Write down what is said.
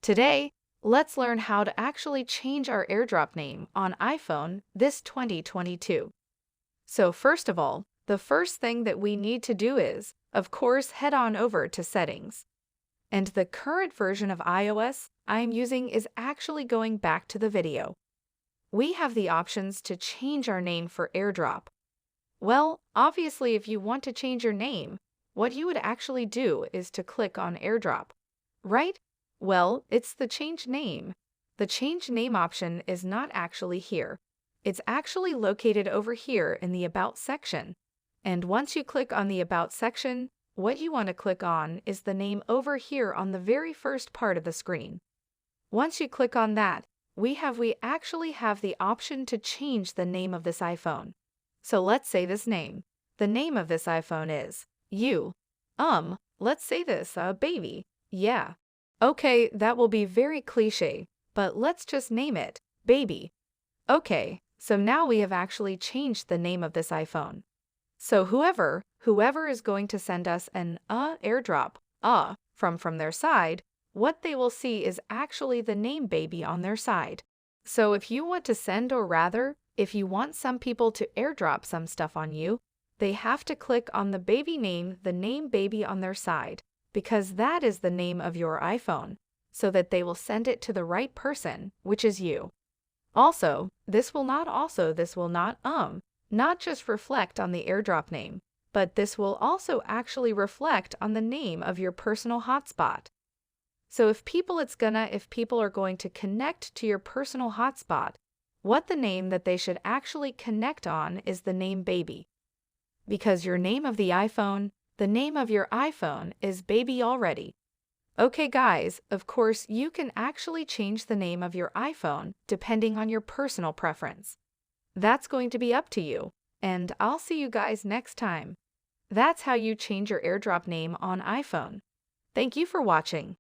Today, let's learn how to actually change our airdrop name on iPhone this 2022. So first of all, the first thing that we need to do is, of course, head on over to Settings. And the current version of iOS I'm using is actually going back to the video. We have the options to change our name for airdrop. Well, obviously, if you want to change your name, what you would actually do is to click on airdrop, right? Well, it's the change name. The change name option is not actually here. It's actually located over here in the About section. And once you click on the About section, what you want to click on is the name over here on the very first part of the screen. Once you click on that, we actually have the option to change the name of this iPhone. So let's say this name. The name of this iPhone is let's say this, baby. Yeah. Okay, that will be very cliche, but let's just name it baby. Okay, so now we have actually changed the name of this iPhone. So whoever is going to send us an airdrop from their side, what they will see is actually the name baby on their side. So if you want to send, or rather, if you want some people to airdrop some stuff on you, they have to click on the name baby on their side, because that is the name of your iPhone, so that they will send it to the right person, which is you. Also, this will not just reflect on the airdrop name, but this will also actually reflect on the name of your personal hotspot. So if people are going to connect to your personal hotspot, what the name that they should actually connect on is the name baby. Because your name of the name of your iPhone is baby already. Okay guys, of course you can actually change the name of your iPhone depending on your personal preference. That's going to be up to you, and I'll see you guys next time. That's how you change your airdrop name on iPhone. Thank you for watching.